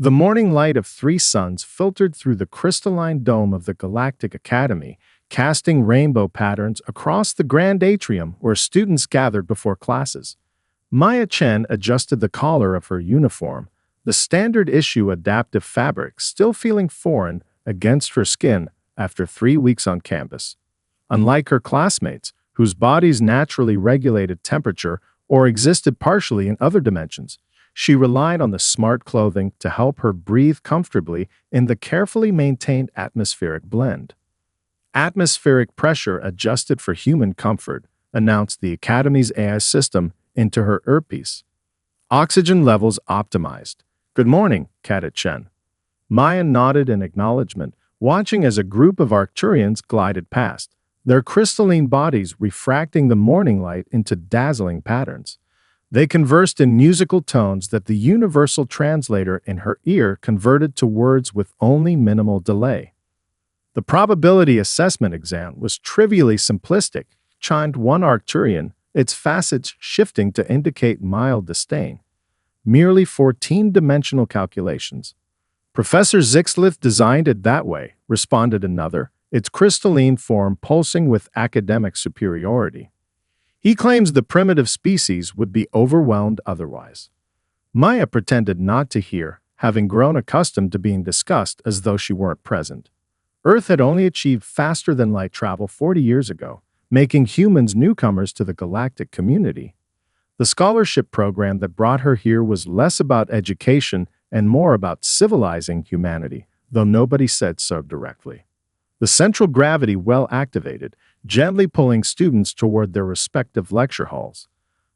The morning light of three suns filtered through the crystalline dome of the Galactic Academy, casting rainbow patterns across the grand atrium where students gathered before classes. Maya Chen adjusted the collar of her uniform, the standard issue adaptive fabric still feeling foreign against her skin after 3 weeks on campus. Unlike her classmates, whose bodies naturally regulated temperature or existed partially in other dimensions, she relied on the smart clothing to help her breathe comfortably in the carefully maintained atmospheric blend. Atmospheric pressure adjusted for human comfort, announced the Academy's AI system into her earpiece. Oxygen levels optimized. Good morning, Cadet Chen. Maya nodded in acknowledgement, watching as a group of Arcturians glided past, their crystalline bodies refracting the morning light into dazzling patterns. They conversed in musical tones that the universal translator in her ear converted to words with only minimal delay. The probability assessment exam was trivially simplistic, chimed one Arcturian, its facets shifting to indicate mild disdain. Merely 14-dimensional calculations. Professor Zixlith designed it that way, responded another, its crystalline form pulsing with academic superiority. He claims the primitive species would be overwhelmed otherwise. Maya pretended not to hear, having grown accustomed to being discussed as though she weren't present. Earth had only achieved faster-than-light travel 40 years ago, making humans newcomers to the galactic community. The scholarship program that brought her here was less about education and more about civilizing humanity, though nobody said so directly. The central gravity well activated, gently pulling students toward their respective lecture halls.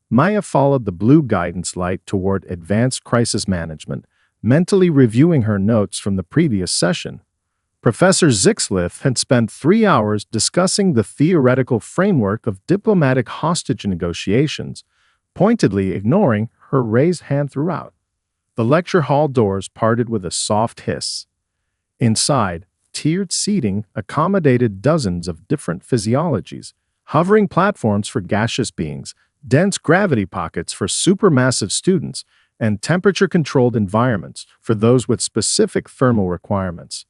Maya followed the blue guidance light toward advanced crisis management, mentally reviewing her notes from the previous session. Professor Zixlith had spent 3 hours discussing the theoretical framework of diplomatic hostage negotiations, pointedly ignoring her raised hand throughout. The lecture hall doors parted with a soft hiss. Inside, tiered seating accommodated dozens of different physiologies, hovering platforms for gaseous beings, dense gravity pockets for supermassive students, and temperature-controlled environments for those with specific thermal requirements.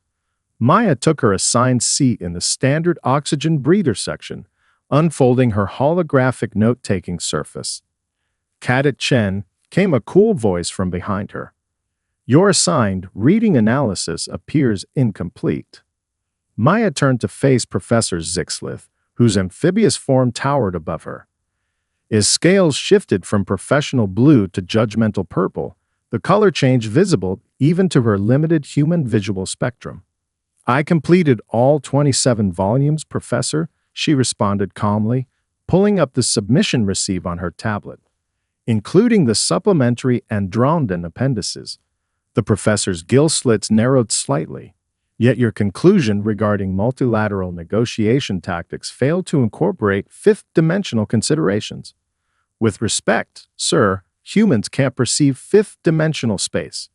Maya took her assigned seat in the standard oxygen breather section, unfolding her holographic note-taking surface. Cadet Chen, came a cool voice from behind her. Your assigned reading analysis appears incomplete. Maya turned to face Professor Zixlith, whose amphibious form towered above her. His scales shifted from professional blue to judgmental purple, the color change visible even to her limited human visual spectrum. I completed all 27 volumes, Professor, she responded calmly, pulling up the submission receipt on her tablet, including the supplementary Andronden appendices. The professor's gill slits narrowed slightly, yet your conclusion regarding multilateral negotiation tactics failed to incorporate fifth-dimensional considerations. With respect, sir, humans can't perceive fifth-dimensional space.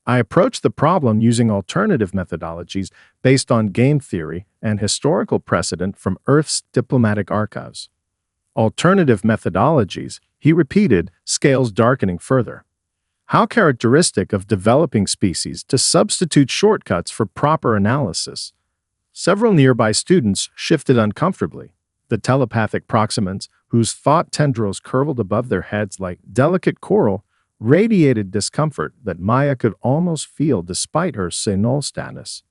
I approached the problem using alternative methodologies based on game theory and historical precedent from Earth's diplomatic archives. Alternative methodologies, he repeated, scales darkening further. How characteristic of developing species to substitute shortcuts for proper analysis. Several nearby students shifted uncomfortably. The telepathic proximants, whose thought tendrils curled above their heads like delicate coral, radiated discomfort that Maya could almost feel despite her senile status.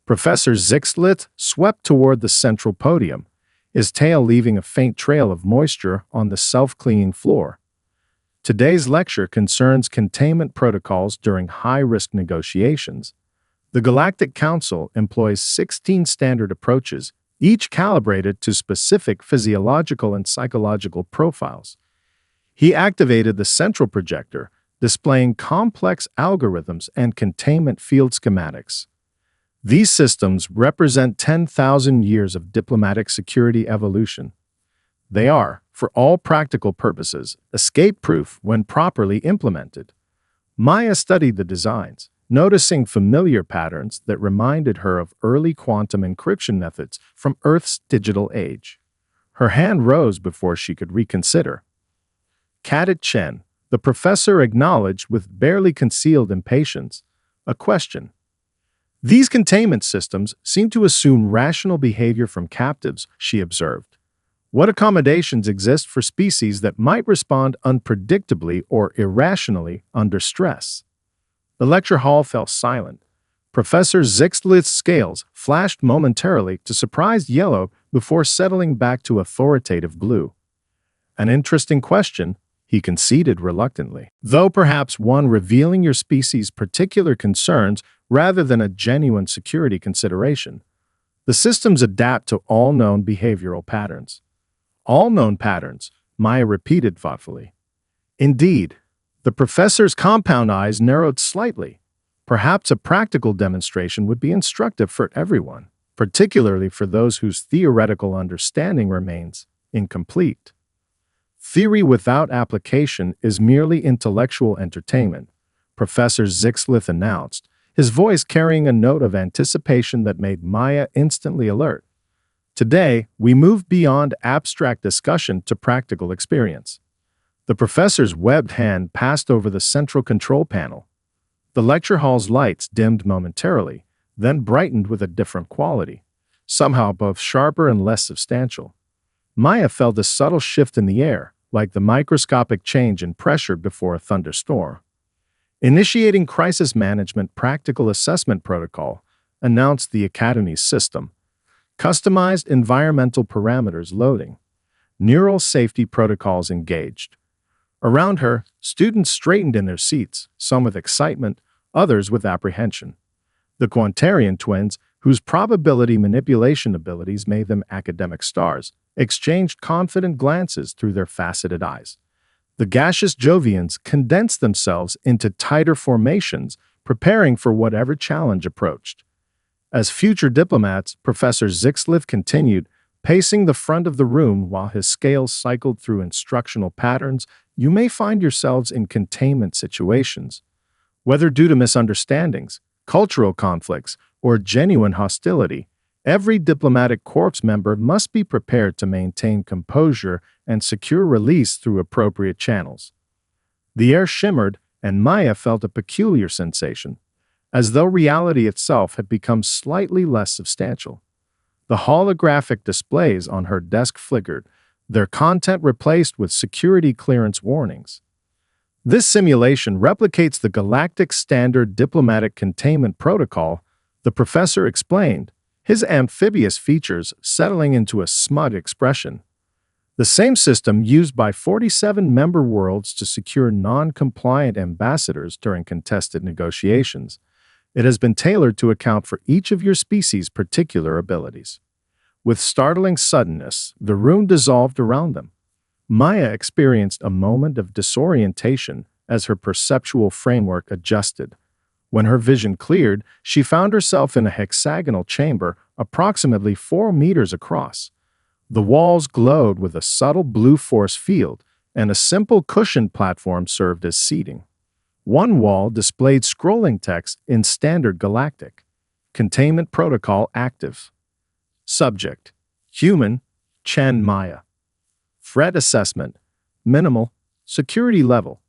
Professor Zixlith swept toward the central podium, his tail leaving a faint trail of moisture on the self-cleaning floor. Today's lecture concerns containment protocols during high-risk negotiations. The Galactic Council employs 16 standard approaches, each calibrated to specific physiological and psychological profiles. He activated the central projector, displaying complex algorithms and containment field schematics. These systems represent 10,000 years of diplomatic security evolution. They are, for all practical purposes, escape-proof when properly implemented. Maya studied the designs, noticing familiar patterns that reminded her of early quantum encryption methods from Earth's digital age. Her hand rose before she could reconsider. Cadet Chen, the professor acknowledged with barely concealed impatience, A question. These containment systems seem to assume rational behavior from captives, she observed. What accommodations exist for species that might respond unpredictably or irrationally under stress? The lecture hall fell silent. Professor Zixlith's scales flashed momentarily to surprised yellow before settling back to authoritative blue. An interesting question, he conceded reluctantly, though perhaps one revealing your species' particular concerns rather than a genuine security consideration. The systems adapt to all known behavioral patterns. All known patterns, Maya repeated thoughtfully. Indeed, the professor's compound eyes narrowed slightly. Perhaps a practical demonstration would be instructive for everyone, particularly for those whose theoretical understanding remains incomplete. Theory without application is merely intellectual entertainment, Professor Zixlith announced, his voice carrying a note of anticipation that made Maya instantly alert. Today, we move beyond abstract discussion to practical experience. The professor's webbed hand passed over the central control panel. The lecture hall's lights dimmed momentarily, then brightened with a different quality, somehow both sharper and less substantial. Maya felt a subtle shift in the air, like the microscopic change in pressure before a thunderstorm. Initiating Crisis Management Practical Assessment Protocol, announced the Academy's system. Customized environmental parameters loading. Neural safety protocols engaged. Around her, students straightened in their seats, some with excitement, others with apprehension. The Quantarian twins, whose probability manipulation abilities made them academic stars, exchanged confident glances through their faceted eyes. The gaseous Jovians condensed themselves into tighter formations, preparing for whatever challenge approached. As future diplomats, Professor Zixlith continued, pacing the front of the room while his scales cycled through instructional patterns. You may find yourselves in containment situations. Whether due to misunderstandings, cultural conflicts, or genuine hostility, every diplomatic corps member must be prepared to maintain composure and secure release through appropriate channels. The air shimmered, and Maya felt a peculiar sensation, as though reality itself had become slightly less substantial. The holographic displays on her desk flickered, their content replaced with security clearance warnings. This simulation replicates the Galactic Standard Diplomatic Containment Protocol, the professor explained, his amphibious features settling into a smug expression. The same system used by 47 member worlds to secure non-compliant ambassadors during contested negotiations. It has been tailored to account for each of your species' particular abilities. With startling suddenness, the room dissolved around them. Maya experienced a moment of disorientation as her perceptual framework adjusted. When her vision cleared, she found herself in a hexagonal chamber approximately 4 meters across. The walls glowed with a subtle blue force field, and a simple cushioned platform served as seating. One wall displayed scrolling text in standard Galactic. Containment Protocol active. Subject: Human, Chen Maya. Threat assessment: Minimal. Security level: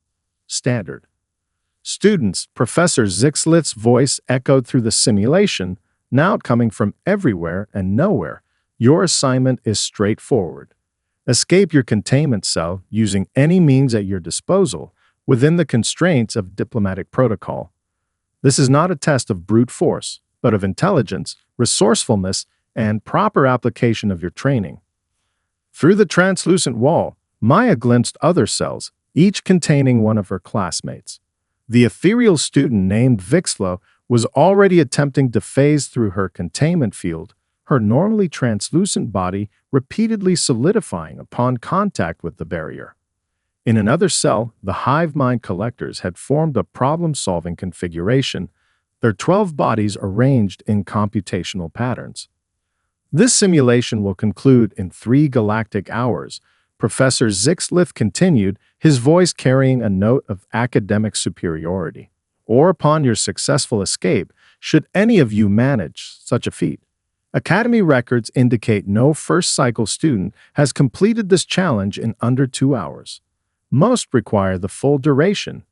Standard. Students, Professor Zixlith's voice echoed through the simulation, now coming from everywhere and nowhere. Your assignment is straightforward. Escape your containment cell using any means at your disposal within the constraints of diplomatic protocol. This is not a test of brute force, but of intelligence, resourcefulness, and proper application of your training. Through the translucent wall, Maya glimpsed other cells, each containing one of her classmates. The ethereal student named Vixlo was already attempting to phase through her containment field, her normally translucent body repeatedly solidifying upon contact with the barrier. In another cell, the hive mind collectors had formed a problem-solving configuration, their 12 bodies arranged in computational patterns. This simulation will conclude in 3 galactic hours, Professor Zixlith continued, his voice carrying a note of academic superiority. Or upon your successful escape, should any of you manage such a feat. Academy records indicate no first-cycle student has completed this challenge in under 2 hours. Most require the full duration.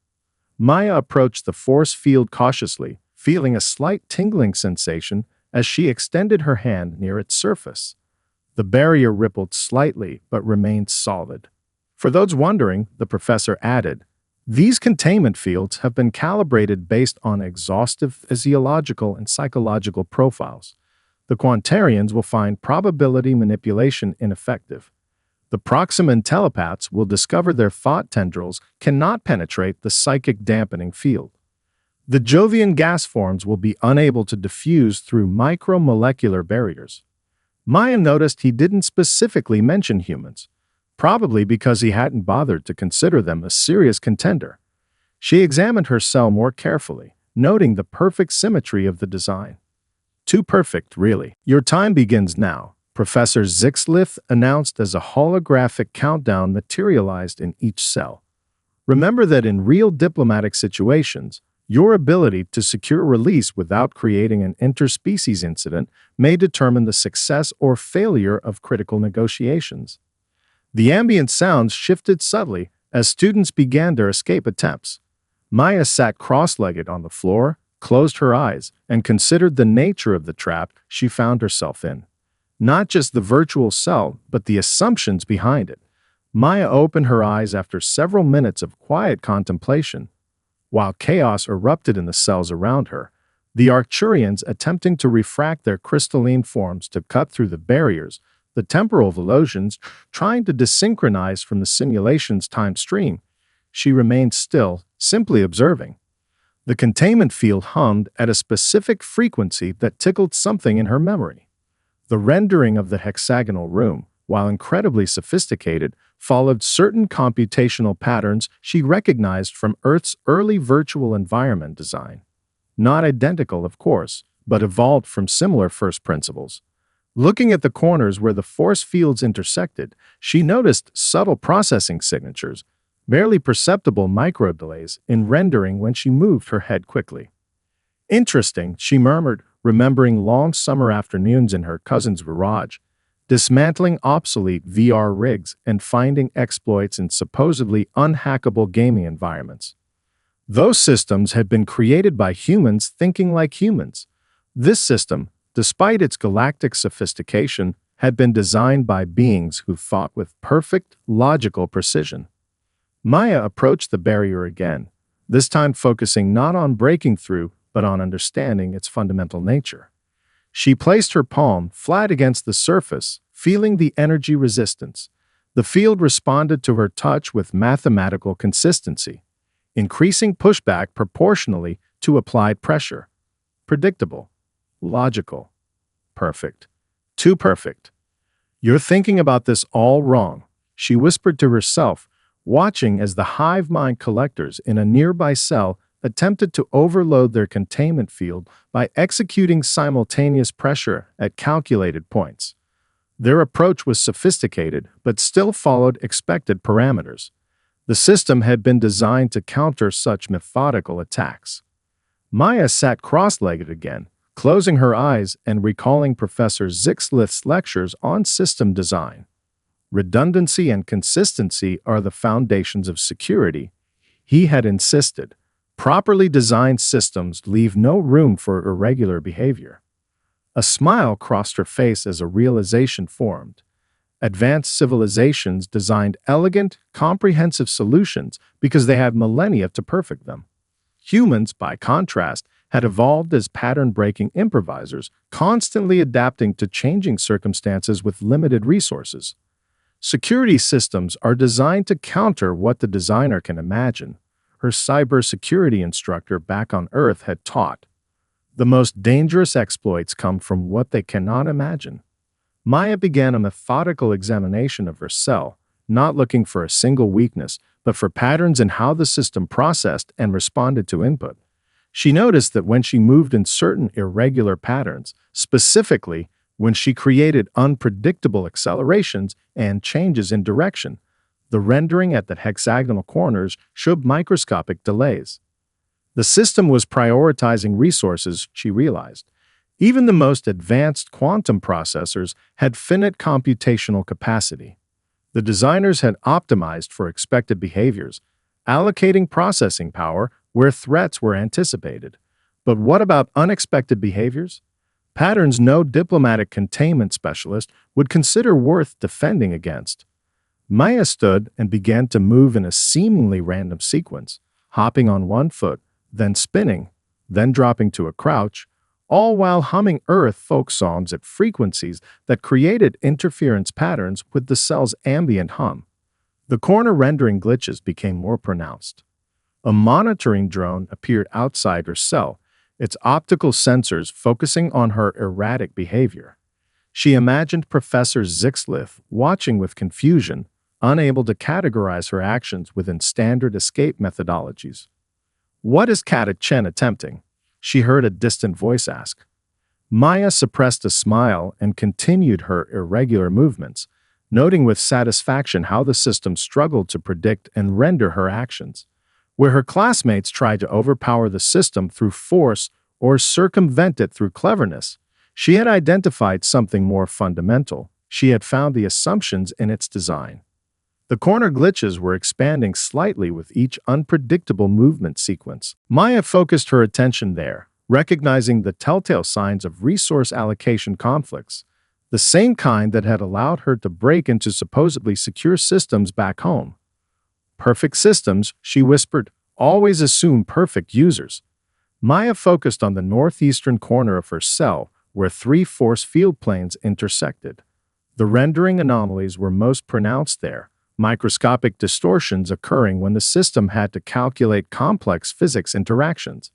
Maya approached the force field cautiously, feeling a slight tingling sensation as she extended her hand near its surface. The barrier rippled slightly but remained solid. For those wondering, the professor added, these containment fields have been calibrated based on exhaustive physiological and psychological profiles. The Quantarians will find probability manipulation ineffective. The Proximan telepaths will discover their thought tendrils cannot penetrate the psychic dampening field. The Jovian gas forms will be unable to diffuse through micromolecular barriers. Maya noticed he didn't specifically mention humans, probably because he hadn't bothered to consider them a serious contender. She examined her cell more carefully, noting the perfect symmetry of the design. Too perfect, really. Your time begins now, Professor Zixlith announced as a holographic countdown materialized in each cell. Remember that in real diplomatic situations, your ability to secure release without creating an interspecies incident may determine the success or failure of critical negotiations. The ambient sounds shifted subtly as students began their escape attempts. Maya sat cross-legged on the floor, closed her eyes, and considered the nature of the trap she found herself in. Not just the virtual cell, but the assumptions behind it. Maya opened her eyes after several minutes of quiet contemplation. While chaos erupted in the cells around her, the Arcturians attempting to refract their crystalline forms to cut through the barriers, the temporal Velocians trying to desynchronize from the simulation's time stream, she remained still, simply observing. The containment field hummed at a specific frequency that tickled something in her memory. The rendering of the hexagonal room, while incredibly sophisticated, followed certain computational patterns she recognized from Earth's early virtual environment design. Not identical, of course, but evolved from similar first principles. Looking at the corners where the force fields intersected, she noticed subtle processing signatures, barely perceptible micro delays in rendering when she moved her head quickly. Interesting, she murmured, remembering long summer afternoons in her cousin's garage, dismantling obsolete VR rigs and finding exploits in supposedly unhackable gaming environments. Those systems had been created by humans thinking like humans. This system, despite its galactic sophistication, had been designed by beings who thought with perfect, logical precision. Maya approached the barrier again, this time focusing not on breaking through, but on understanding its fundamental nature. She placed her palm flat against the surface, feeling the energy resistance. The field responded to her touch with mathematical consistency, increasing pushback proportionally to applied pressure. Predictable. Logical. Perfect. Too perfect. You're thinking about this all wrong, she whispered to herself, watching as the hive mind collectors in a nearby cell attempted to overload their containment field by executing simultaneous pressure at calculated points. Their approach was sophisticated, but still followed expected parameters. The system had been designed to counter such methodical attacks. Maya sat cross-legged again, closing her eyes and recalling Professor Zixlith's lectures on system design. Redundancy and consistency are the foundations of security, he had insisted. Properly designed systems leave no room for irregular behavior. A smile crossed her face as a realization formed. Advanced civilizations designed elegant, comprehensive solutions because they had millennia to perfect them. Humans, by contrast, had evolved as pattern-breaking improvisers, constantly adapting to changing circumstances with limited resources. Security systems are designed to counter what the designer can imagine. Her cybersecurity instructor back on Earth had taught. The most dangerous exploits come from what they cannot imagine. Maya began a methodical examination of her cell, not looking for a single weakness, but for patterns in how the system processed and responded to input. She noticed that when she moved in certain irregular patterns, specifically when she created unpredictable accelerations and changes in direction, the rendering at the hexagonal corners showed microscopic delays. The system was prioritizing resources, she realized. Even the most advanced quantum processors had finite computational capacity. The designers had optimized for expected behaviors, allocating processing power where threats were anticipated. But what about unexpected behaviors? Patterns no diplomatic containment specialist would consider worth defending against. Maya stood and began to move in a seemingly random sequence, hopping on one foot, then spinning, then dropping to a crouch, all while humming Earth folk songs at frequencies that created interference patterns with the cell's ambient hum. The corner rendering glitches became more pronounced. A monitoring drone appeared outside her cell, its optical sensors focusing on her erratic behavior. She imagined Professor Zixlith watching with confusion, unable to categorize her actions within standard escape methodologies. "What is Kata Chen attempting?" she heard a distant voice ask. Maya suppressed a smile and continued her irregular movements, noting with satisfaction how the system struggled to predict and render her actions. Where her classmates tried to overpower the system through force or circumvent it through cleverness, she had identified something more fundamental. She had found the assumptions in its design. The corner glitches were expanding slightly with each unpredictable movement sequence. Maya focused her attention there, recognizing the telltale signs of resource allocation conflicts, the same kind that had allowed her to break into supposedly secure systems back home. "Perfect systems," she whispered, "always assume perfect users." Maya focused on the northeastern corner of her cell, where three force field planes intersected. The rendering anomalies were most pronounced there, microscopic distortions occurring when the system had to calculate complex physics interactions.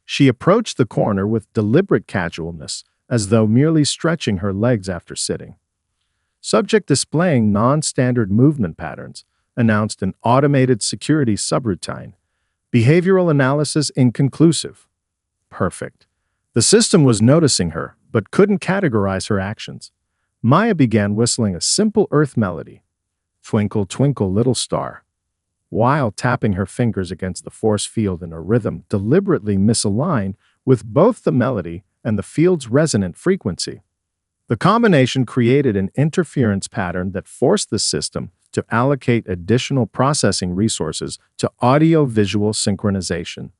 She approached the corner with deliberate casualness, as though merely stretching her legs after sitting. "Subject displaying non-standard movement patterns," announced an automated security subroutine. "Behavioral analysis inconclusive." Perfect. The system was noticing her, but couldn't categorize her actions. Maya began whistling a simple Earth melody, "Twinkle, Twinkle, Little Star," while tapping her fingers against the force field in a rhythm deliberately misaligned with both the melody and the field's resonant frequency. The combination created an interference pattern that forced the system to allocate additional processing resources to audio-visual synchronization.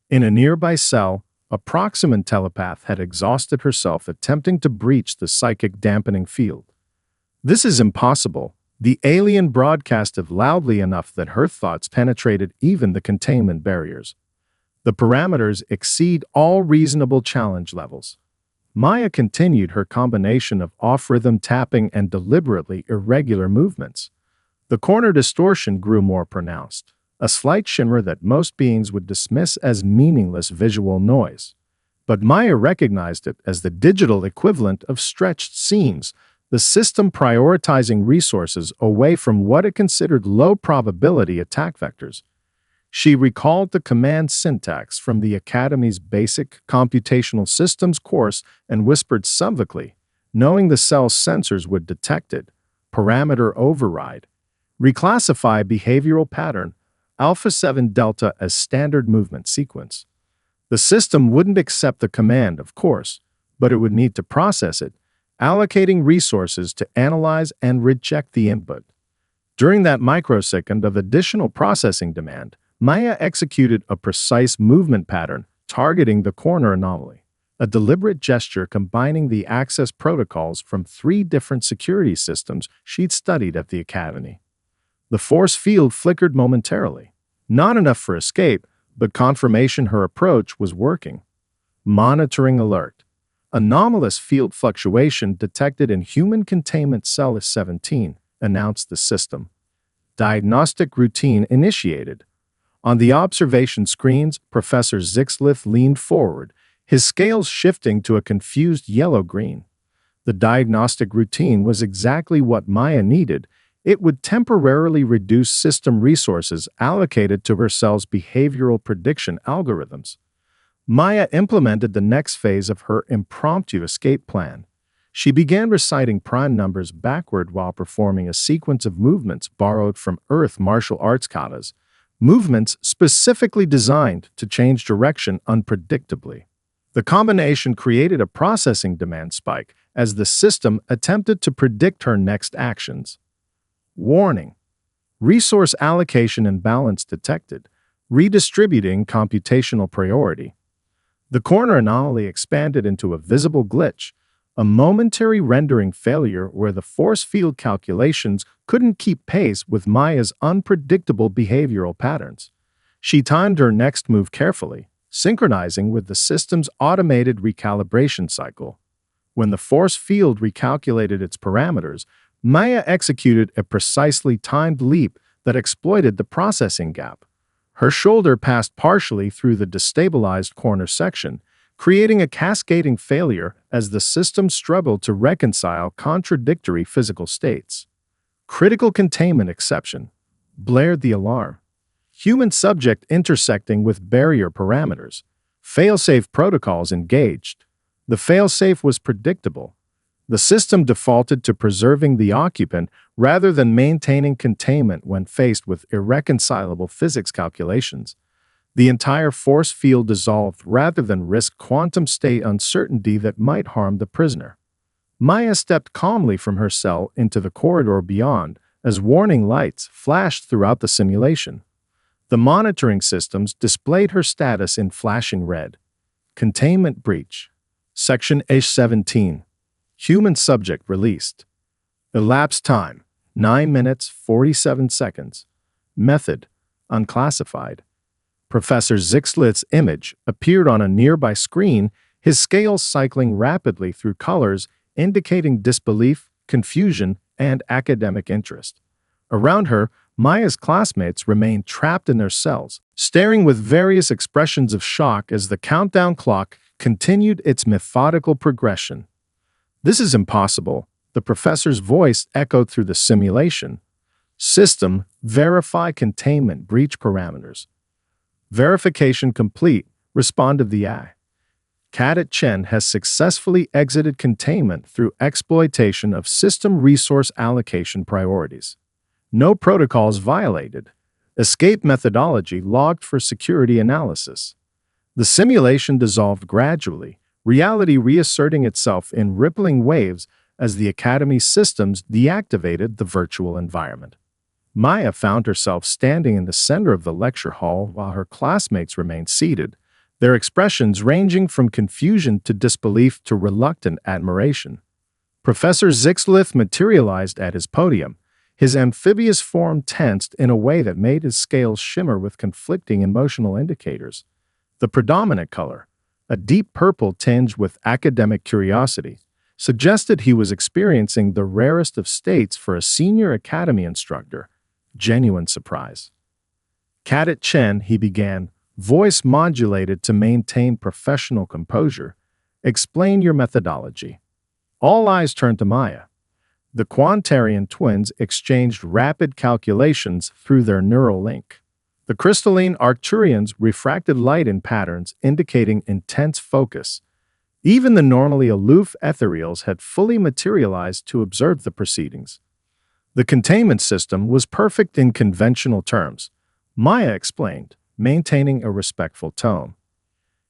In a nearby cell, a Proximan telepath had exhausted herself attempting to breach the psychic dampening field. "This is impossible," the alien broadcasted loudly enough that her thoughts penetrated even the containment barriers. "The parameters exceed all reasonable challenge levels." Maya continued her combination of off-rhythm tapping and deliberately irregular movements. The corner distortion grew more pronounced, a slight shimmer that most beings would dismiss as meaningless visual noise. But Maya recognized it as the digital equivalent of stretched seams, the system prioritizing resources away from what it considered low-probability attack vectors. She recalled the command syntax from the Academy's basic computational systems course and whispered subvocally, knowing the cell's sensors would detect it. Parameter override. Reclassify behavioral pattern Alpha 7 Delta as standard movement sequence. The system wouldn't accept the command, of course, but it would need to process it, allocating resources to analyze and reject the input. During that microsecond of additional processing demand, Maya executed a precise movement pattern targeting the corner anomaly, a deliberate gesture combining the access protocols from 3 different security systems she'd studied at the Academy. The force field flickered momentarily, not enough for escape, but confirmation her approach was working. Monitoring alert. Anomalous field fluctuation detected in human containment cell 17, announced the system. Diagnostic routine initiated. On the observation screens, Professor Zixlith leaned forward, his scales shifting to a confused yellow-green. The diagnostic routine was exactly what Maya needed. It would temporarily reduce system resources allocated to her cell's behavioral prediction algorithms. Maya implemented the next phase of her impromptu escape plan. She began reciting prime numbers backward while performing a sequence of movements borrowed from Earth martial arts katas, movements specifically designed to change direction unpredictably. The combination created a processing demand spike as the system attempted to predict her next actions. Warning: resource allocation imbalance detected, redistributing computational priority. The corner anomaly expanded into a visible glitch, a momentary rendering failure where the force field calculations couldn't keep pace with Maya's unpredictable behavioral patterns. She timed her next move carefully, synchronizing with the system's automated recalibration cycle. When the force field recalculated its parameters, Maya executed a precisely timed leap that exploited the processing gap. Her shoulder passed partially through the destabilized corner section, creating a cascading failure as the system struggled to reconcile contradictory physical states. Critical containment exception, blared the alarm. Human subject intersecting with barrier parameters. Failsafe protocols engaged. The failsafe was predictable. The system defaulted to preserving the occupant rather than maintaining containment when faced with irreconcilable physics calculations. The entire force field dissolved rather than risk quantum state uncertainty that might harm the prisoner. Maya stepped calmly from her cell into the corridor beyond as warning lights flashed throughout the simulation. The monitoring systems displayed her status in flashing red. Containment breach. Section H17. Human subject released. Elapsed time, 9 minutes, 47 seconds. Method, unclassified. Professor Zixlit's image appeared on a nearby screen, his scales cycling rapidly through colors, indicating disbelief, confusion, and academic interest. Around her, Maya's classmates remained trapped in their cells, staring with various expressions of shock as the countdown clock continued its methodical progression. "This is impossible," the professor's voice echoed through the simulation. "System, verify containment breach parameters." "Verification complete," responded the AI. Cadet Chen has successfully exited containment through exploitation of system resource allocation priorities. No protocols violated. Escape methodology logged for security analysis. The simulation dissolved gradually, reality reasserting itself in rippling waves as the Academy's systems deactivated the virtual environment. Maya found herself standing in the center of the lecture hall while her classmates remained seated, their expressions ranging from confusion to disbelief to reluctant admiration. Professor Zixlith materialized at his podium, his amphibious form tensed in a way that made his scales shimmer with conflicting emotional indicators. The predominant color, a deep purple tinged with academic curiosity, suggested he was experiencing the rarest of states for a senior academy instructor. Genuine surprise. "Cadet Chen," he began, voice modulated to maintain professional composure, "explain your methodology." All eyes turned to Maya. The Quantarian twins exchanged rapid calculations through their neural link. The crystalline Arcturians refracted light in patterns indicating intense focus. Even the normally aloof ethereals had fully materialized to observe the proceedings. The containment system was perfect in conventional terms, Maya explained, maintaining a respectful tone.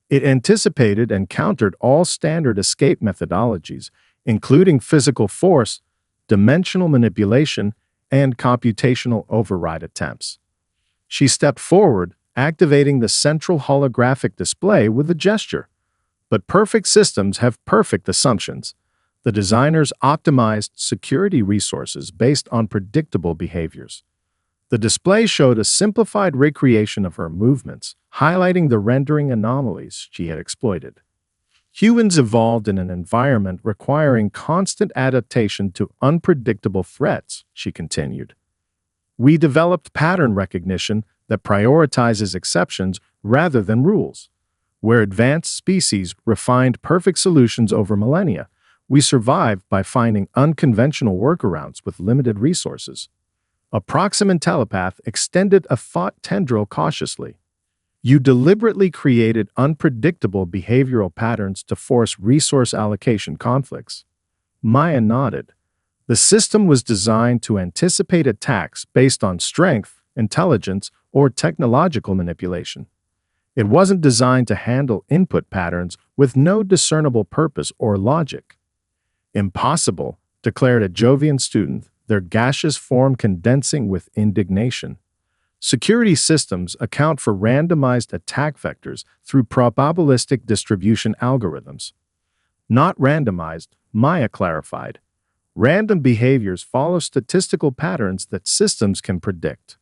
It anticipated and countered all standard escape methodologies, including physical force, dimensional manipulation, and computational override attempts. She stepped forward, activating the central holographic display with a gesture. But perfect systems have perfect assumptions. The designers optimized security resources based on predictable behaviors. The display showed a simplified recreation of her movements, highlighting the rendering anomalies she had exploited. Humans evolved in an environment requiring constant adaptation to unpredictable threats, she continued. We developed pattern recognition that prioritizes exceptions rather than rules. Where advanced species refined perfect solutions over millennia, we survived by finding unconventional workarounds with limited resources. A proximate telepath extended a thought tendril cautiously. You deliberately created unpredictable behavioral patterns to force resource allocation conflicts. Maya nodded. The system was designed to anticipate attacks based on strength, intelligence, or technological manipulation. It wasn't designed to handle input patterns with no discernible purpose or logic. "Impossible," declared a Jovian student, their gaseous form condensing with indignation. Security systems account for randomized attack vectors through probabilistic distribution algorithms. Not randomized, Maya clarified. Random behaviors follow statistical patterns that systems can predict.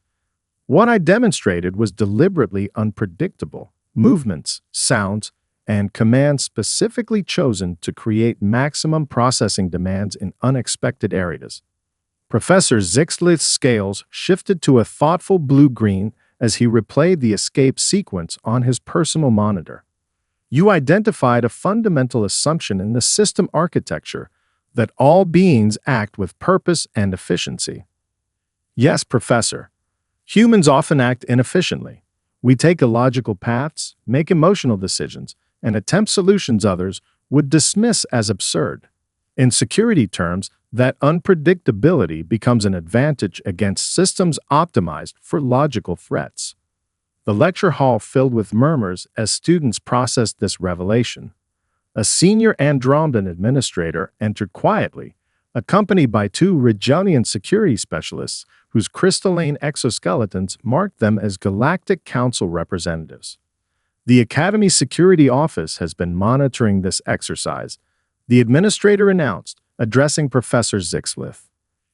What I demonstrated was deliberately unpredictable. Movements, sounds, and commands specifically chosen to create maximum processing demands in unexpected areas. Professor Zixlith's scales shifted to a thoughtful blue-green as he replayed the escape sequence on his personal monitor. You identified a fundamental assumption in the system architecture that all beings act with purpose and efficiency. Yes, Professor. Humans often act inefficiently. We take illogical paths, make emotional decisions, and attempt solutions others would dismiss as absurd. In security terms, that unpredictability becomes an advantage against systems optimized for logical threats. The lecture hall filled with murmurs as students processed this revelation. A senior Andromedan administrator entered quietly, accompanied by two Rigelian security specialists whose crystalline exoskeletons marked them as Galactic Council representatives. The Academy Security Office has been monitoring this exercise, the administrator announced, addressing Professor Zixlith.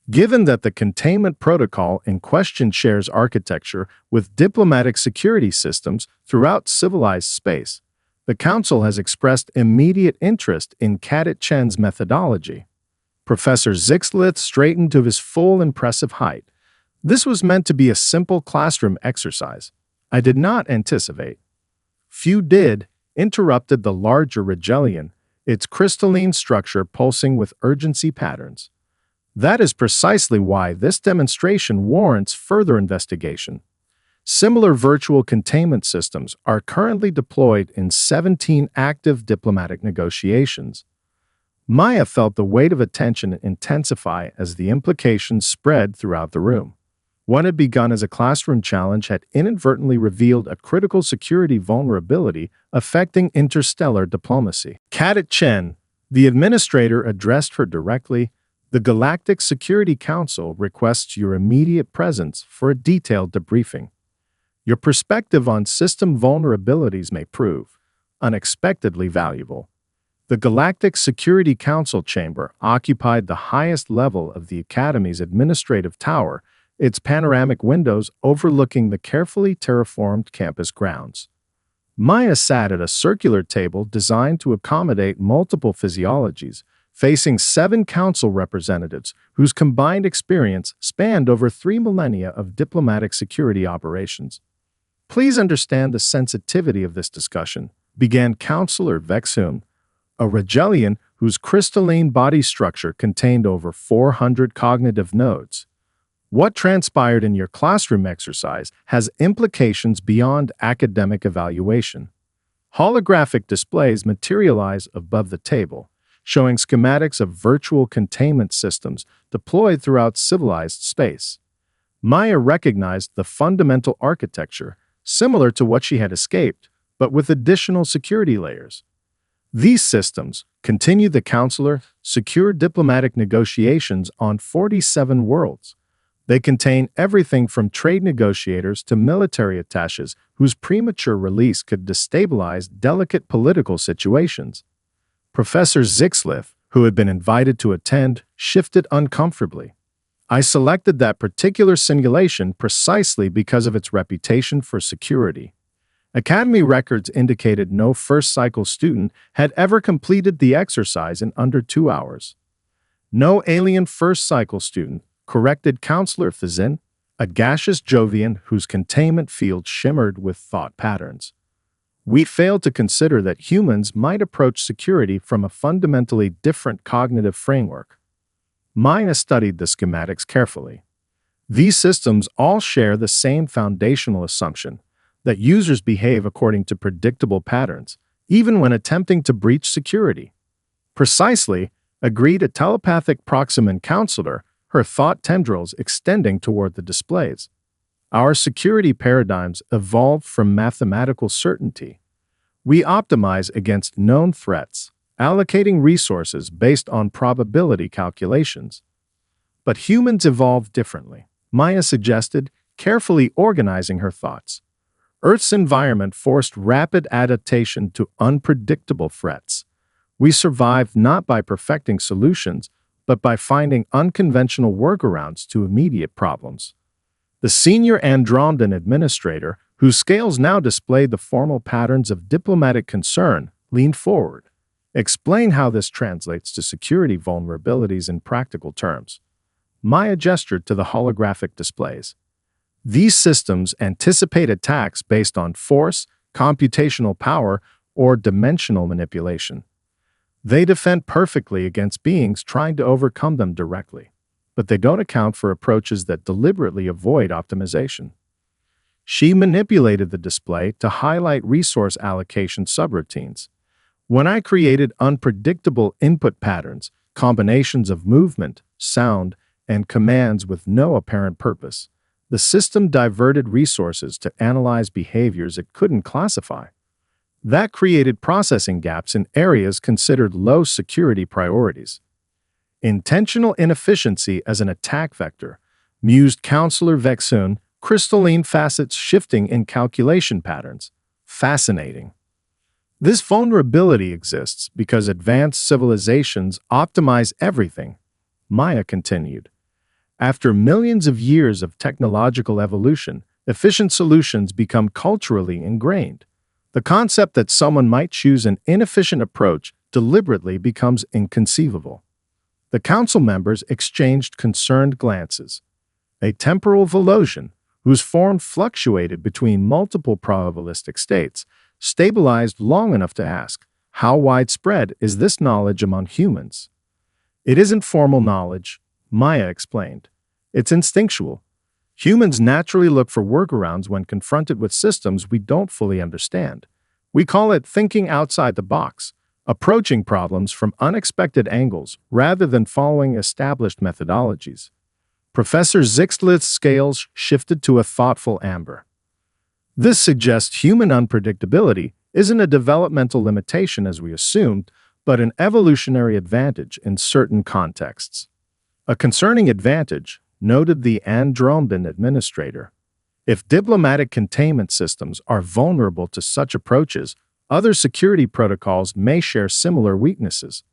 Given that the containment protocol in question shares architecture with diplomatic security systems throughout civilized space, the Council has expressed immediate interest in Cadet Chen's methodology. Professor Zixlith straightened to his full impressive height. This was meant to be a simple classroom exercise. I did not anticipate. Few did, interrupted the larger Rigelian, its crystalline structure pulsing with urgency patterns. That is precisely why this demonstration warrants further investigation. Similar virtual containment systems are currently deployed in 17 active diplomatic negotiations. Maya felt the weight of attention intensify as the implications spread throughout the room. What had begun as a classroom challenge had inadvertently revealed a critical security vulnerability affecting interstellar diplomacy. Cadet Chen, the administrator, addressed her directly. The Galactic Security Council requests your immediate presence for a detailed debriefing. Your perspective on system vulnerabilities may prove unexpectedly valuable. The Galactic Security Council chamber occupied the highest level of the Academy's administrative tower, its panoramic windows overlooking the carefully terraformed campus grounds. Maya sat at a circular table designed to accommodate multiple physiologies, facing 7 council representatives whose combined experience spanned over 3 millennia of diplomatic security operations. Please understand the sensitivity of this discussion, began Counselor Vexhum, a Rigelian whose crystalline body structure contained over 400 cognitive nodes. What transpired in your classroom exercise has implications beyond academic evaluation. Holographic displays materialize above the table, showing schematics of virtual containment systems deployed throughout civilized space. Maya recognized the fundamental architecture, similar to what she had escaped, but with additional security layers. These systems, continued the counselor, secure diplomatic negotiations on 47 worlds. They contain everything from trade negotiators to military attaches whose premature release could destabilize delicate political situations. Professor Zixlith, who had been invited to attend, shifted uncomfortably. I selected that particular simulation precisely because of its reputation for security. Academy records indicated no first-cycle student had ever completed the exercise in under 2 hours. No alien first-cycle student, corrected Counselor Fazin, a gaseous Jovian whose containment field shimmered with thought patterns. We failed to consider that humans might approach security from a fundamentally different cognitive framework. Maya studied the schematics carefully. These systems all share the same foundational assumption, that users behave according to predictable patterns, even when attempting to breach security. Precisely, agreed a telepathic Proximan counselor, her thought tendrils extending toward the displays. Our security paradigms evolved from mathematical certainty. We optimize against known threats, allocating resources based on probability calculations. But humans evolve differently. Maya suggested, carefully organizing her thoughts. Earth's environment forced rapid adaptation to unpredictable threats. We survived not by perfecting solutions, but by finding unconventional workarounds to immediate problems. The senior Andromedan administrator, whose scales now displayed the formal patterns of diplomatic concern, leaned forward. Explain how this translates to security vulnerabilities in practical terms. Maya gestured to the holographic displays. These systems anticipate attacks based on force, computational power, or dimensional manipulation. They defend perfectly against beings trying to overcome them directly, but they don't account for approaches that deliberately avoid optimization. She manipulated the display to highlight resource allocation subroutines. When I created unpredictable input patterns, combinations of movement, sound, and commands with no apparent purpose, the system diverted resources to analyze behaviors it couldn't classify. That created processing gaps in areas considered low security priorities. Intentional inefficiency as an attack vector, mused Counselor Vexun, crystalline facets shifting in calculation patterns. Fascinating. This vulnerability exists because advanced civilizations optimize everything, Maya continued. After millions of years of technological evolution, efficient solutions become culturally ingrained. The concept that someone might choose an inefficient approach deliberately becomes inconceivable. The council members exchanged concerned glances. A temporal Velocian, whose form fluctuated between multiple probabilistic states, stabilized long enough to ask, how widespread is this knowledge among humans? It isn't formal knowledge, Maya explained. It's instinctual. Humans naturally look for workarounds when confronted with systems we don't fully understand. We call it thinking outside the box, approaching problems from unexpected angles rather than following established methodologies. Professor Zixlith's scales shifted to a thoughtful amber. This suggests human unpredictability isn't a developmental limitation as we assumed, but an evolutionary advantage in certain contexts. A concerning advantage, noted the Andromedan administrator. If diplomatic containment systems are vulnerable to such approaches, other security protocols may share similar weaknesses.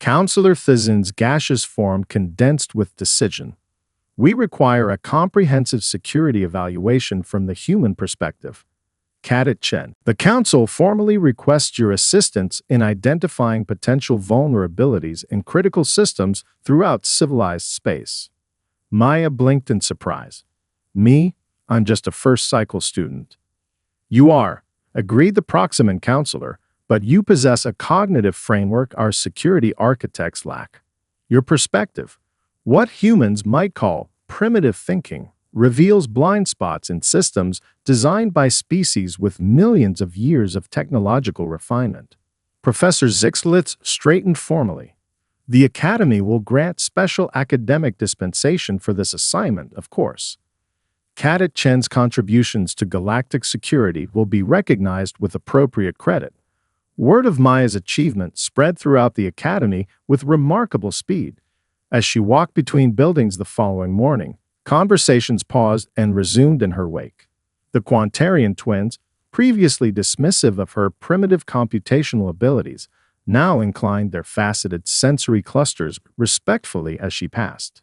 Counselor Thizin's gaseous form condensed with decision. We require a comprehensive security evaluation from the human perspective. Cadet Chen, the Council formally requests your assistance in identifying potential vulnerabilities in critical systems throughout civilized space. Maya blinked in surprise. Me? I'm just a first cycle student. You are, agreed the Proximan counselor, but you possess a cognitive framework our security architects lack. Your perspective, what humans might call primitive thinking, reveals blind spots in systems designed by species with millions of years of technological refinement. Professor Zixlitz straightened formally. The Academy will grant special academic dispensation for this assignment, of course. Cadet Chen's contributions to galactic security will be recognized with appropriate credit. Word of Maya's achievement spread throughout the Academy with remarkable speed. As she walked between buildings the following morning, conversations paused and resumed in her wake. The Quantarian twins, previously dismissive of her primitive computational abilities, now inclined their faceted sensory clusters respectfully as she passed.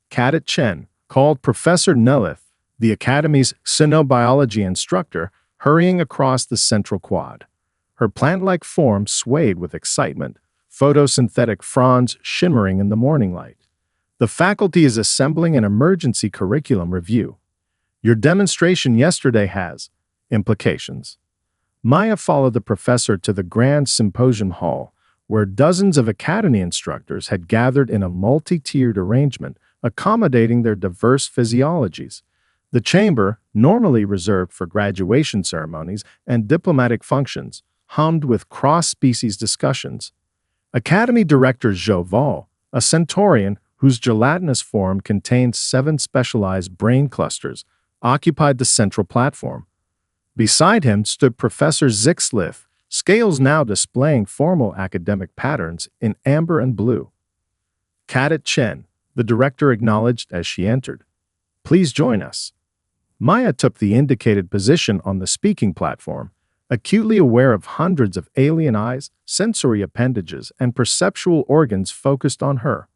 Cadet Chen called Professor Nelith, the Academy's xenobiology instructor, hurrying across the central quad. Her plant-like form swayed with excitement, photosynthetic fronds shimmering in the morning light. The faculty is assembling an emergency curriculum review. Your demonstration yesterday has implications. Maya followed the professor to the grand symposium hall, where dozens of academy instructors had gathered in a multi-tiered arrangement accommodating their diverse physiologies. The chamber, normally reserved for graduation ceremonies and diplomatic functions, hummed with cross-species discussions. Academy Director Zhou Val, a centaurian whose gelatinous form contained 7 specialized brain clusters, occupied the central platform. Beside him stood Professor Zixlith, scales now displaying formal academic patterns in amber and blue. Cadet Chen, the director acknowledged as she entered. Please join us. Maya took the indicated position on the speaking platform, acutely aware of hundreds of alien eyes, sensory appendages, and perceptual organs focused on her.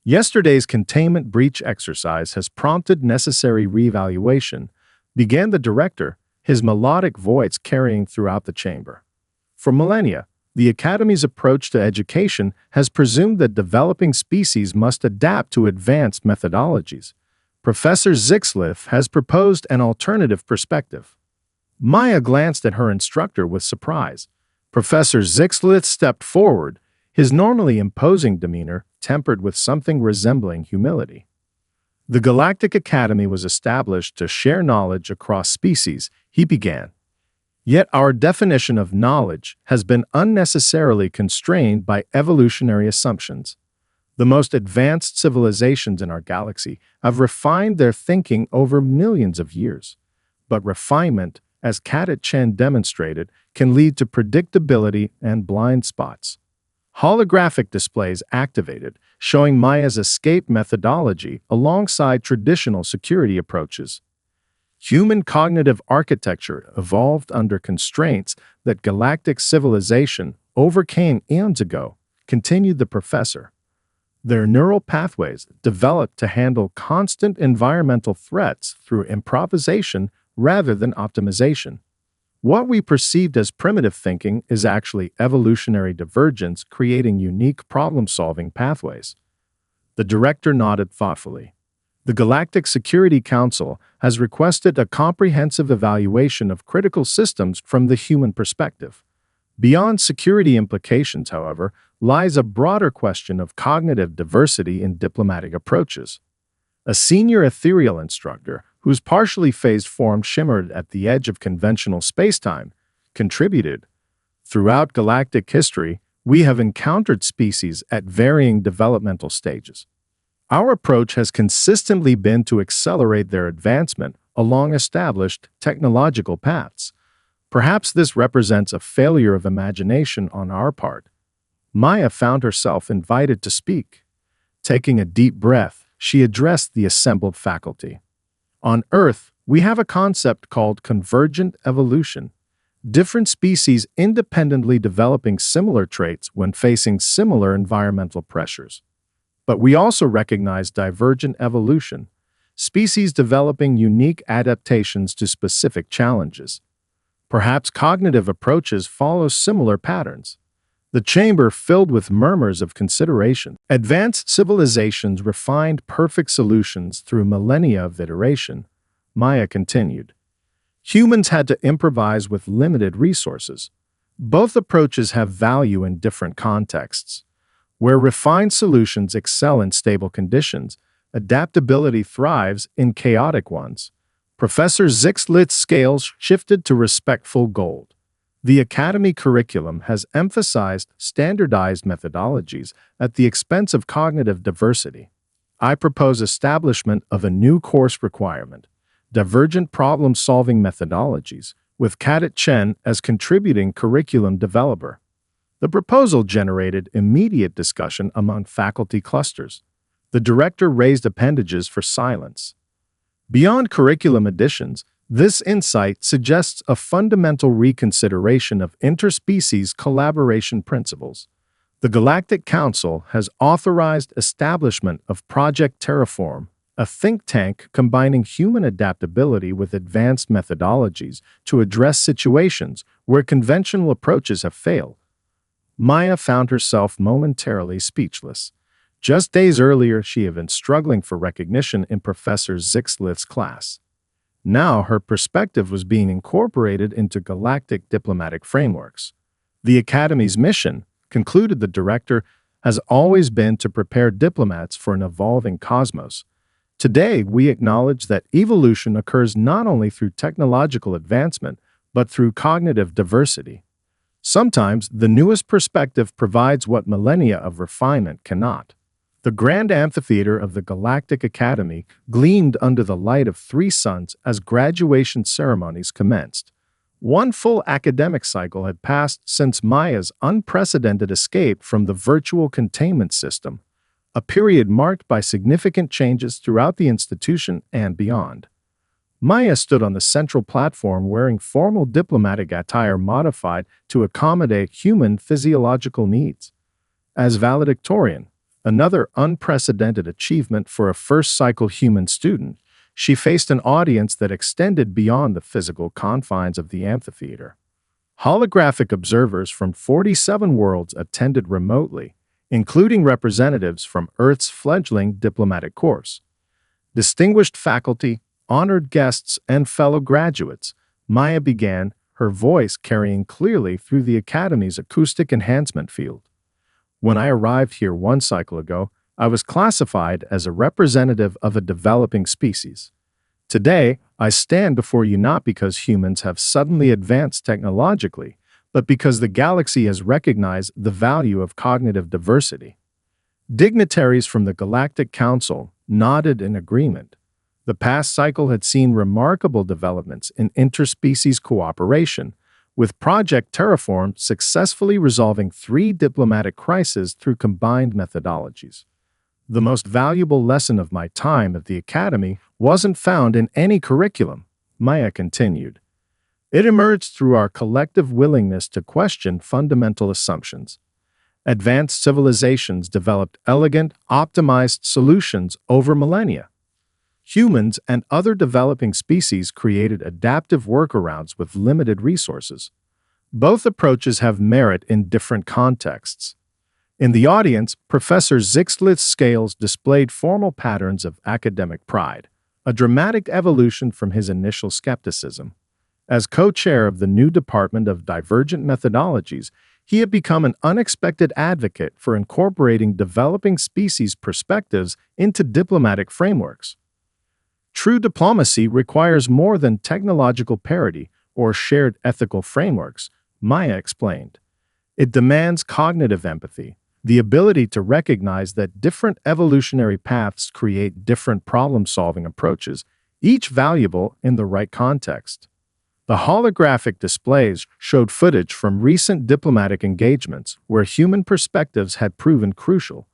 Yesterday's containment breach exercise has prompted necessary reevaluation, began the director, his melodic voice carrying throughout the chamber. For millennia, the Academy's approach to education has presumed that developing species must adapt to advanced methodologies. Professor Zixlith has proposed an alternative perspective. Maya glanced at her instructor with surprise. Professor Zixlith stepped forward, his normally imposing demeanor tempered with something resembling humility. The Galactic Academy was established to share knowledge across species, he began. Yet our definition of knowledge has been unnecessarily constrained by evolutionary assumptions. The most advanced civilizations in our galaxy have refined their thinking over millions of years. But refinement, as Cadet Chen demonstrated, can lead to predictability and blind spots. Holographic displays activated, showing Maya's escape methodology alongside traditional security approaches. Human cognitive architecture evolved under constraints that galactic civilization overcame eons ago, continued the professor. Their neural pathways developed to handle constant environmental threats through improvisation rather than optimization. What we perceived as primitive thinking is actually evolutionary divergence creating unique problem-solving pathways. The director nodded thoughtfully. The Galactic Security Council has requested a comprehensive evaluation of critical systems from the human perspective. Beyond security implications, however, lies a broader question of cognitive diversity in diplomatic approaches. A senior ethereal instructor, whose partially phased form shimmered at the edge of conventional spacetime, contributed. Throughout galactic history, we have encountered species at varying developmental stages. Our approach has consistently been to accelerate their advancement along established technological paths. Perhaps this represents a failure of imagination on our part. Maya found herself invited to speak. Taking a deep breath, she addressed the assembled faculty. On Earth, we have a concept called convergent evolution. Different species independently developing similar traits when facing similar environmental pressures. But we also recognize divergent evolution, species developing unique adaptations to specific challenges. Perhaps cognitive approaches follow similar patterns. The chamber filled with murmurs of consideration. Advanced civilizations refined perfect solutions through millennia of iteration, Maya continued. Humans had to improvise with limited resources. Both approaches have value in different contexts. Where refined solutions excel in stable conditions, adaptability thrives in chaotic ones. Professor Zixlith's scales shifted to respectful gold. The Academy curriculum has emphasized standardized methodologies at the expense of cognitive diversity. I propose establishment of a new course requirement, divergent problem-solving methodologies, with Cadet Chen as contributing curriculum developer. The proposal generated immediate discussion among faculty clusters. The director raised appendages for silence. Beyond curriculum additions, this insight suggests a fundamental reconsideration of interspecies collaboration principles. The Galactic Council has authorized establishment of Project Terraform, a think tank combining human adaptability with advanced methodologies to address situations where conventional approaches have failed. Maya found herself momentarily speechless. Just days earlier, she had been struggling for recognition in Professor Zixlith's class. Now her perspective was being incorporated into galactic diplomatic frameworks. The Academy's mission, concluded the director, has always been to prepare diplomats for an evolving cosmos. Today, we acknowledge that evolution occurs not only through technological advancement, but through cognitive diversity. Sometimes, the newest perspective provides what millennia of refinement cannot. The grand amphitheater of the Galactic Academy gleamed under the light of 3 suns as graduation ceremonies commenced. One full academic cycle had passed since Maya's unprecedented escape from the virtual containment system, a period marked by significant changes throughout the institution and beyond. Maya stood on the central platform wearing formal diplomatic attire modified to accommodate human physiological needs. As valedictorian, another unprecedented achievement for a first-cycle human student, she faced an audience that extended beyond the physical confines of the amphitheater. Holographic observers from 47 worlds attended remotely, including representatives from Earth's fledgling diplomatic corps. Distinguished faculty, honored guests, and fellow graduates, Maya began, her voice carrying clearly through the Academy's acoustic enhancement field. When I arrived here one cycle ago, I was classified as a representative of a developing species. Today, I stand before you not because humans have suddenly advanced technologically, but because the galaxy has recognized the value of cognitive diversity. Dignitaries from the Galactic Council nodded in agreement. The past cycle had seen remarkable developments in interspecies cooperation, with Project Terraform successfully resolving 3 diplomatic crises through combined methodologies. The most valuable lesson of my time at the Academy wasn't found in any curriculum, Maya continued. It emerged through our collective willingness to question fundamental assumptions. Advanced civilizations developed elegant, optimized solutions over millennia. Humans and other developing species created adaptive workarounds with limited resources. Both approaches have merit in different contexts. In the audience, Professor Zixlith's scales displayed formal patterns of academic pride, a dramatic evolution from his initial skepticism. As co-chair of the new Department of Divergent Methodologies, he had become an unexpected advocate for incorporating developing species perspectives into diplomatic frameworks. True diplomacy requires more than technological parity or shared ethical frameworks, Maya explained. It demands cognitive empathy, the ability to recognize that different evolutionary paths create different problem-solving approaches, each valuable in the right context. The holographic displays showed footage from recent diplomatic engagements where human perspectives had proven crucial.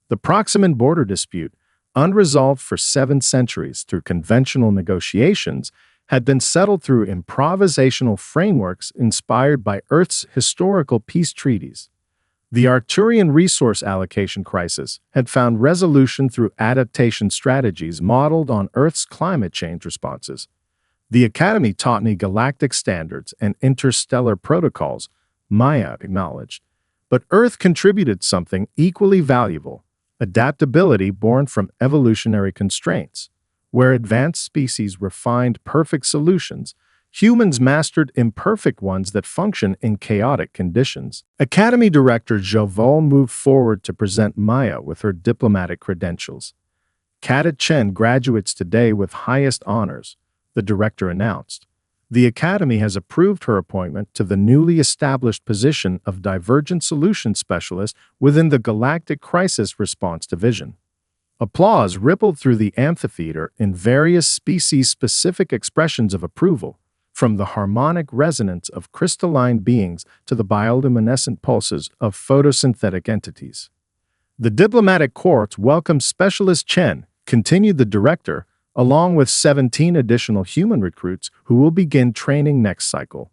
The Proximan border dispute, unresolved for 7 centuries through conventional negotiations, had been settled through improvisational frameworks inspired by Earth's historical peace treaties. The Arcturian resource allocation crisis had found resolution through adaptation strategies modeled on Earth's climate change responses. The Academy taught me galactic standards and interstellar protocols, Maya acknowledged. But Earth contributed something equally valuable: adaptability born from evolutionary constraints. Where advanced species refined perfect solutions, humans mastered imperfect ones that function in chaotic conditions. Academy Director Joval moved forward to present Maya with her diplomatic credentials. Cadet Chen graduates today with highest honors, the director announced. The Academy has approved her appointment to the newly established position of Divergent Solution Specialist within the Galactic Crisis Response Division. Applause rippled through the amphitheater in various species-specific expressions of approval, from the harmonic resonance of crystalline beings to the bioluminescent pulses of photosynthetic entities. The diplomatic court welcomed Specialist Chen, continued the director, along with 17 additional human recruits who will begin training next cycle.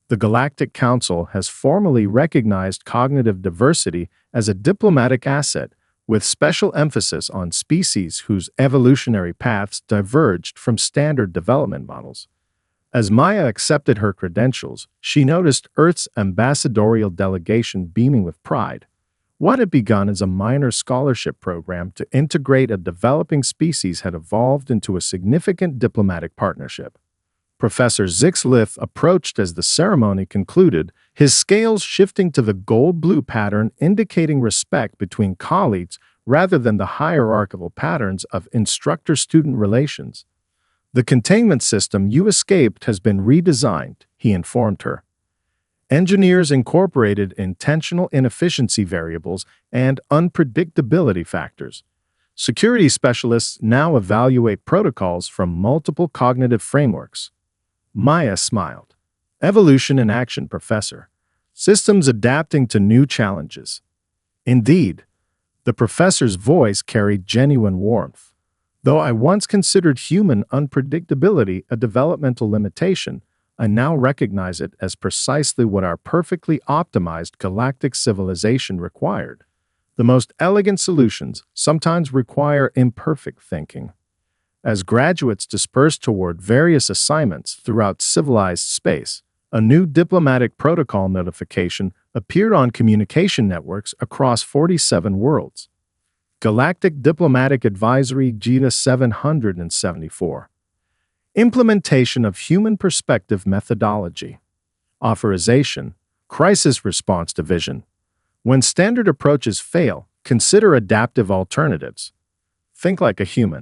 The Galactic Council has formally recognized cognitive diversity as a diplomatic asset, with special emphasis on species whose evolutionary paths diverged from standard development models. As Maya accepted her credentials, she noticed Earth's ambassadorial delegation beaming with pride. What had begun as a minor scholarship program to integrate a developing species had evolved into a significant diplomatic partnership. Professor Zixlith approached as the ceremony concluded, his scales shifting to the gold-blue pattern indicating respect between colleagues rather than the hierarchical patterns of instructor-student relations. The containment system you escaped has been redesigned, he informed her. Engineers incorporated intentional inefficiency variables and unpredictability factors. Security specialists now evaluate protocols from multiple cognitive frameworks. Maya smiled. Evolution in action, Professor. Systems adapting to new challenges. Indeed, the professor's voice carried genuine warmth. Though I once considered human unpredictability a developmental limitation, I now recognize it as precisely what our perfectly optimized galactic civilization required. The most elegant solutions sometimes require imperfect thinking. As graduates disperse toward various assignments throughout civilized space, a new diplomatic protocol notification appeared on communication networks across 47 worlds. Galactic Diplomatic Advisory GITA 774. Implementation of Human Perspective Methodology. Authorization. Crisis Response Division. When standard approaches fail, consider adaptive alternatives. Think like a human.